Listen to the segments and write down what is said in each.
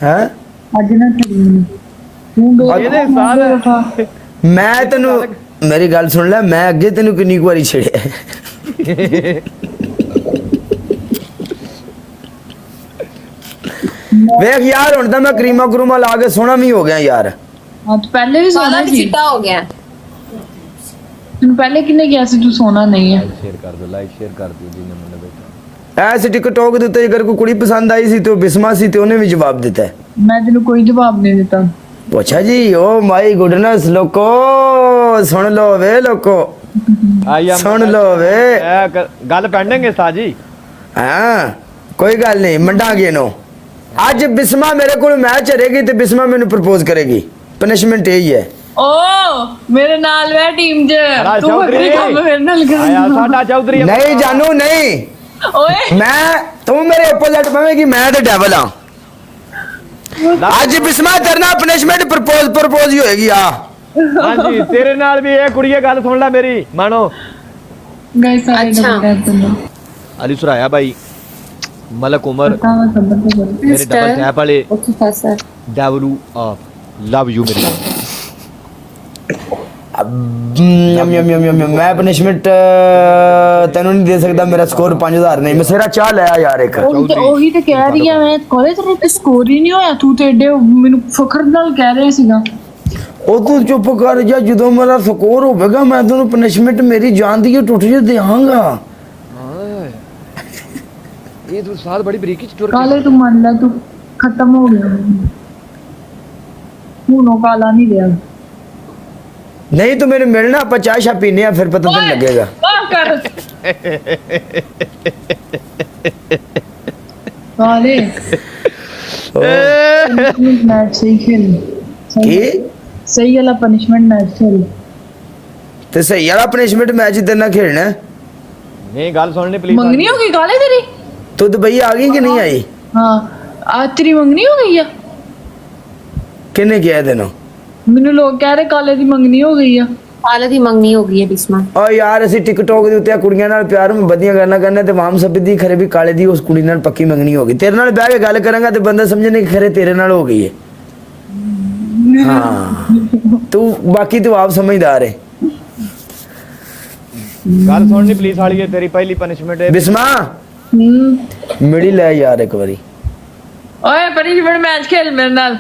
है ਅੱਜ ਨਾ ਛੱਡੀ ਮੈਨੂੰ ਤੂੰ ਦੋ मैं तेन मेरी गल सुन लै मैं अगे तेन किन्नी बारी छेड़िया वेख यार हुण तां मैं क्रीमा क्रूमा ला के सोहना भी हो गया यार। हाँ तो पहले भी सोना काला भी सी चिट्टा हो गया। ਤੈਨੂੰ ਪਹਿਲੇ ਕਿੰਨੇ ਕਿਹਾ ਸੀ ਤੂੰ ਸੋਨਾ ਨਹੀਂ ਹੈ। शेयर कर दो, लाइक शेयर कर दो जी ने मुंडे बैठा ऐसे टिकटॉक ਦੇ ਉੱਤੇ ਅਗਰ ਕੋਈ ਕੁੜੀ ਪਸੰਦ ਆਈ ਸੀ ਤੇ ਉਹ ਬਿਸਮਾ ਸੀ ਤੇ ਉਹਨੇ ਵੀ ਜਵਾਬ ਦਿੱਤਾ ਹੈ। ਮੈਂ ਤੈਨੂੰ ਕੋਈ ਜਵਾਬ ਨਹੀਂ ਦਿੱਤਾ। ਪੁੱਛਾ ਜੀ ਓ ਮਾਈ ਗੁੱਡਨੈਸ ਲੋਕੋ ਸੁਣ ਲੋ ਵੇ ਲੋਕੋ आइए सुन लो वे गल पेंडिंग है साजी। हाँ कोई गल नहीं मंडांगे नो ਅੱਜ ਬਿਸਮਾ ਮੇਰੇ ਕੋਲ ਮੈਚ ਹਰੇਗੀ ਤੇ ਬਿਸਮਾ ਮੈਨੂੰ ਪ੍ਰਪੋਜ਼ ਕਰੇਗੀ ਪਨਿਸ਼ਮੈਂਟ ਇਹੀ ਹੈ। ਓ ਮੇਰੇ ਨਾਲ ਵੇ ਟੀਮ 'ਚ अरे ਤੂੰ चौधरी ਵੱਖਰੇ ਕੰਮ ਮੇਰੇ ਨਾਲ आया ਕਰੇਂਗਾ। साडा चौधरी ਨਹੀਂ ਜਾਨੂ ਨਹੀਂ ਓਏ ਮੈਂ ਤੂੰ ਮੇਰੇ ਆਪੋਜ਼ਿਟ ਪਵੇਂਗੀ ਮੈਂ ਤੇ ਡੈਵਲ ਆ। ਅੱਜ ਬਿਸਮਾ ਤੇਰੇ ਨਾਲ ਪਨਿਸ਼ਮੈਂਟ ਪ੍ਰਪੋਜ਼ ਹੀ ਹੋਏਗੀ ਆ। हाँ जी तेरे नाल भी ये कुड़िए गल सुन ले मेरी मानो। ਗਾਇਸ ਸਾਰੇ अच्छा। ਡਬਲ ਟੈਪ ਕਰਨਾ अली सुराया भाई मलक उमर ਤਾਂ ਮੈਂ ਸਬਰ ਤੋਂ ਕਰ मेरे डबल टैप वाले ओके सर डेवलू ऑफ लव यू मेरी मैं पनिशमेंट तेन नहीं दे सकता मेरा स्कोर 5000 नहीं मैं सिरा चाह लिया यार एक ਉਹੀ ਤੇ ਕਹਿ ਰਹੀ ਆ ਮੈਂ ਕਾਲਜ ਤੇ ਸਕੋਰ ਹੀ ਨਹੀਂ ਹੋਇਆ ਤੂੰ ਤੇ ਏਡੇ ਮੈਨੂੰ ਫਖਰ ਨਾਲ ਕਹਿ ਰਿਹਾ ਸੀਗਾ। ਉਹ ਤੂੰ ਚੁੱਪ ਕਰ ਜਾ ਜਦੋਂ ਮੇਰਾ ਸਕੋਰ ਹੋਵੇਗਾ ਮੈਂ ਤੈਨੂੰ ਪਨਿਸ਼ਮੈਂਟ ਮੇਰੀ ਜਾਨ ਦੀ ਟੁੱਟ ਜੇ ਦੇਵਾਂਗਾ। ये तो साल बड़ी बरीकी टुर ਕਾਲੇ ਤੂੰ ਮੰਨ ਲੈ ਤੂੰ ਖਤਮ ਹੋ ਗਿਆ ਹੁਣ ਉਹ ਕਾਲਾ ਨਹੀਂ ਰਿਹਾ। नहीं तो मेरे मिलना आप चाय शा पीने हैं फिर पता नहीं लगेगा। ਵਾਹ ਕਰ ਕਾਲੇ ਮੈਚ ਸਹੀ ਖੇਲ की ਸਹੀ ਵਾਲਾ ਪਨਿਸ਼ਮੈਂਟ ਮੈਚ ਖੇਲ ਤੇ ਸਹੀ ਵਾਲਾ ਪਨਿਸ਼ਮੈਂਟ ਮੈਚ ਤੇ ਨਾ ਖੇਡਣਾ। नहीं गल सुननी प्लीज ਮੰਗਣੀ ਹੋ ਗਈ ਕਾਲੇ ਤੇਰੀ। ਤੂੰ ਦੁਬਈ ਆ ਗਈ ਕਿ ਨਹੀਂ ਆਈ? ਹਾਂ ਅੱਜ ਤੇਰੀ ਮੰਗਣੀ ਹੋ ਗਈ ਆ। ਕਿਹਨੇ ਕਿਹਾ ਤੈਨੂੰ? ਮੈਨੂੰ ਲੋਕ ਕਹਿ ਰਹੇ ਕਾਲੇ ਦੀ ਮੰਗਣੀ ਹੋ ਗਈ ਆ। काला दी मंगनी हो गई है बिस्मा। ਓ ਯਾਰ ਅਸੀਂ ਟਿਕਟੌਕ ਦੇ ਉੱਤੇ ਆ ਕੁੜੀਆਂ ਨਾਲ ਪਿਆਰ ਨੂੰ ਵਧੀਆਂ ਗੱਲਾਂ ਕਰਨਾ ਤੇ ਵਾਮ ਸਭ ਦੀ ਖਰੇ ਵੀ ਕਾਲੇ ਦੀ ਉਸ ਕੁੜੀ ਨਾਲ ਪੱਕੀ ਮੰਗਣੀ ਹੋ ਗਈ। ਤੇਰੇ ਨਾਲ ਬਹਿ ਕੇ ਗੱਲ ਕਰਾਂਗਾ ਤੇ ਬੰਦਾ ਸਮਝਣੇ ਕਿ ਖਰੇ ਤੇਰੇ ਨਾਲ ਹੋ ਗਈ ਹੈ। ਹਾਂ ਤੂੰ ਬਾਕੀ ਤੂੰ ਆਪ ਸਮਝਦਾਰ ਹੈ। गल सुननी प्लीज वाली है तेरी पहली पनिशमेंट है ਬਿਸਮਾ ਮਿਲੀ ਲੈ ਯਾਰ ਇੱਕ ਵਾਰੀ। ਓਏ ਪਨਿਸ਼ਮੈਂਟ ਮੈਚ ਖੇਲ ਮੇਰੇ ਨਾਲ।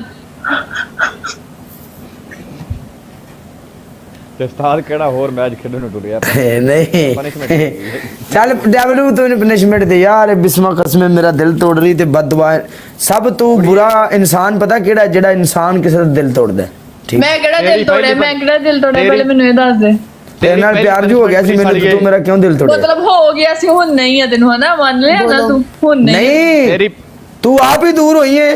ਤੇ ਉਸਤਾਦ ਕਿਹੜਾ ਹੋਰ ਮੈਚ ਖੇਡਣ ਨੂੰ ਟੁਰਿਆ नहीं पनिशमेंट चल डेवलू तूने पनिशमेंट दे यार बिस्मा कसम मेरा दिल तोड़ रही ते बददुआ सब तू बुरा इंसान पता केड़ा जेड़ा इंसान किसी दा दिल तोड़दा है ठीक ਮੈਂ ਕਿਹੜਾ ਤੇਰੀ ਦਿਲ ਤੋੜਿਆ ਪਹਿਲੀ ਮੈਂ ਕਿਹੜਾ ਦਿਲ ਤੋੜਿਆ ਤੇਰੀ- ਪਹਿਲੇ ਮੈਨੂੰ ਇਹ ਦੱਸ ਦੇ। तेरे नाल प्यार जो हो गया सी मैंने तू मेरा क्यों दिल तोड़या ਮਤਲਬ ਹੋ ਗਿਆ ਸੀ ਹੁਣ ਨਹੀਂ ਆ ਤੈਨੂੰ ਹਨਾ ਮੰਨ ਲਿਆ ਨਾ ਤੂੰ ਹੁਣ ਨਹੀਂ। नहीं तेरी तू आप ही दूर हुई है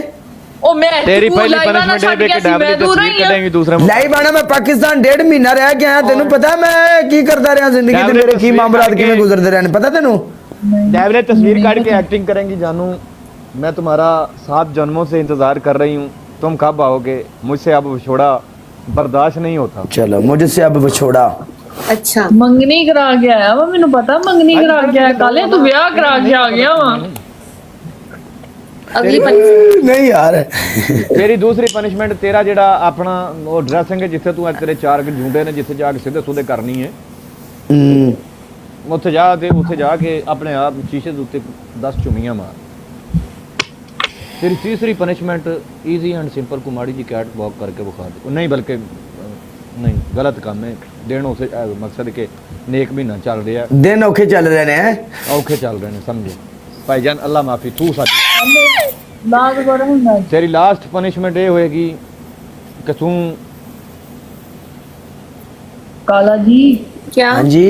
ਉਹ ਮੈਂ तेरी ਤੂੰ पहली ਲਾਈਵਾਂ ਨਾਲ पनिशमेंट ਛੱਡ है ਗਿਆ कि ਸੀ, ਮੈਂ डबल ਦੂਰ तस्वीर ਹੀ ਆ। करेंगी दूसरा लाइव आना मैं पाकिस्तान 1.5 महीना रह गया तेनू पता मैं की करता रहा जिंदगी ते डबल मेरे की तस्वीर मामलात करके- किवें गुजरदे रहने पता तेनू डेवले तस्वीर काट के एक्टिंग करेंगी जानू। मैं तुम्हारा 7 जन्मों से इंतजार कर रही हूँ तुम कब आओगे मुझसे अब छोड़ा बर्दाश्त नहीं होता। चलो मुझसे अब विछोड़ा अच्छा ਮੰਗਣੀ ਕਰਾ ਕੇ ਆਇਆ ਵਾ ਮੈਨੂੰ ਪਤਾ ਮੰਗਣੀ ਕਰਾ ਕੇ ਆਇਆ ਕਾਲੇ ਤੂੰ ਵਿਆਹ ਕਰਾ ਕੇ ਆ ਗਿਆ ਵਾ। अगली पनिशमेंट नहीं यार तेरी दूसरी पनिशमेंट तेरा जेड़ा अपना वो ड्रेसिंग है जिथे तू तेरे 4 झूठे ने जिथे जाके सीधे सुधे करनी है ਉੱਥੇ ਜਾ ਕੇ ਆਪਣੇ ਆਪ ਸ਼ੀਸ਼ੇ ਦੇ ਉੱਤੇ 10 ਚੁੰਮੀਆਂ ਮਾਰ। तेरी तीसरी पनिशमेंट इजी एंड सिंपल को माड़ी जी कैट वॉक करके बुखा दे नहीं बल्कि नहीं गलत काम है देन उसे मकसद के नेक महीना चल रहा है दिन औखे चल रहे हैं औखे चल रहे हैं समझे भाईजान अल्लाह माफी तू साडी ਲਾਗ ਬੜਾ ਹੁੰਦਾ तेरी लास्ट पनिशमेंट ये होएगी कि तू ਕਾਲਾ ਜੀ क्या हाँ जी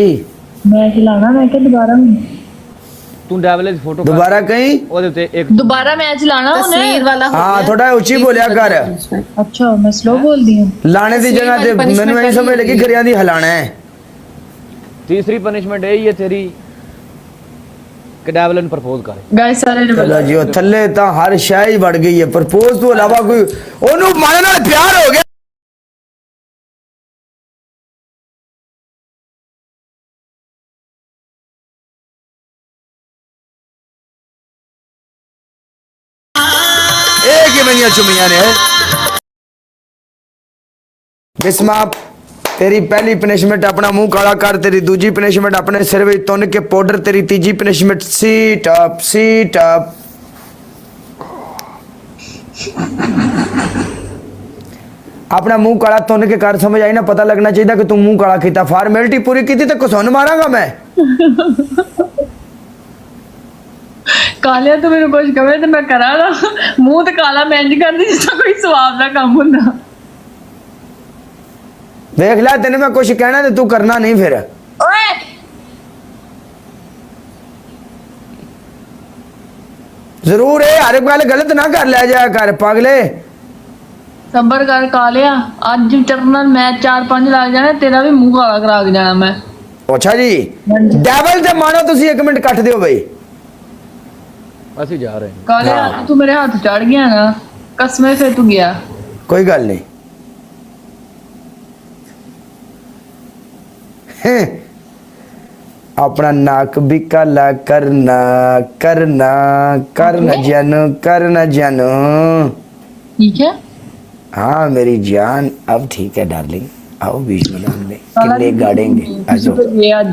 ਮੈਂ ਚਲਾਣਾ ਮੈਂ ਕਿ ਦੁਬਾਰਾ तू डेवल दी फोटो दोबारा कहीं ਉਹਦੇ ਉੱਤੇ ਇੱਕ ਦੁਬਾਰਾ ਮੈਚ ਲਾਣਾ तस्वीर ਉਹਨੇ। वाला हो हाँ गया। थोड़ा ऊंची बोलिया कर ਅੱਛਾ ਮੈਂ ਸਲੋ ਬੋਲਦੀ ਹਾਂ। लाने दी तस्वीर जगह वाली ते punishment मैंने नहीं समझ वाली लगी गरियां दी हलाना है। तीसरी पनिशमेंट यही है तेरी कि डेवल ने प्रपोज करे ਗਾਇਸ ਸਾਰੇ चलो जी वो थल्ले ता हर शय ही बढ़ गई है प्रपोज तो अलावा कोई ओनू मारे नाल प्यार हो गया एक ਕਿਵੇਂ ਦੀਆਂ ਚੁੰਮੀਆਂ ਨੇ ਬਿਸਮਾ ਤੇਰੀ ਪਹਿਲੀ ਪਨਿਸ਼ਮੈਂਟ ਆਪਣਾ ਮੂੰਹ ਕਾਲਾ ਕਰ ਤੇਰੀ ਦੂਜੀ ਪਨਿਸ਼ਮੈਂਟ ਆਪਣੇ ਸਿਰ ਵਿੱਚ ਤੁੰਨ ਕੇ ਪਾਊਡਰ ਤੇਰੀ ਤੀਜੀ ਪਨਿਸ਼ਮੈਂਟ ਸੀਟ ਅਪ अपना मुंह काला तुन के कर समझ आई ना पता लगना चाहिए कि तू मुंह काला किया फॉर्मेलिटी पूरी की तो कुछ मारांगा मैं ਕਾਲਿਆ ਤੂੰ ਮੈਨੂੰ ਕੁਝ ਕਵੇ ਤੇ ਮੈਂ ਕਰਾਂ ਨਾ ਮੂੰਹ ਤੇ ਕਾਲਾ ਮੈਂ ਇੰਜ ਕਰਦੀ ਜਿੱਦਾਂ ਕੋਈ ਸਵਾਬ ਦਾ ਕੰਮ ਹੁੰਦਾ देख ला तेने मैं कुछ कहना तो तू करना नहीं फिर ਓਏ जरूर है हर गल गलत ना कर लिया जाया कर पागले ਸਬਰ ਕਰ ਕਾਲਿਆ ਅੱਜ ਚਰਨਲ ਮੈਚ 4-5 ਲੱਗ ਜਾਣਾ ਤੇਰਾ ਵੀ ਮੂੰਹ ਕਾਲਾ ਕਰਾ ਕੇ ਜਾਣਾ ਮੈਂ अच्छा जी डेविल ते मानो तुसी एक मिनट कट दियो भाई ਅਸੀਂ ਜਾ ਰਹੇ ਹਾਂ ਕਾਲਿਆ ਤੂੰ ਮੇਰੇ ਹੱਥ ਚੜ ਗਿਆ ਨਾ ਕਸਮੇ ਫੇ ਤੂੰ ਗਿਆ कोई गल नहीं हैं, अपना नाक भी काला करना करना करना जानू ठीक है हाँ मेरी जान अब ठीक है डार्लिंग आओ बीच मैदान में किले गाड़ेंगे आ जाओ ये आज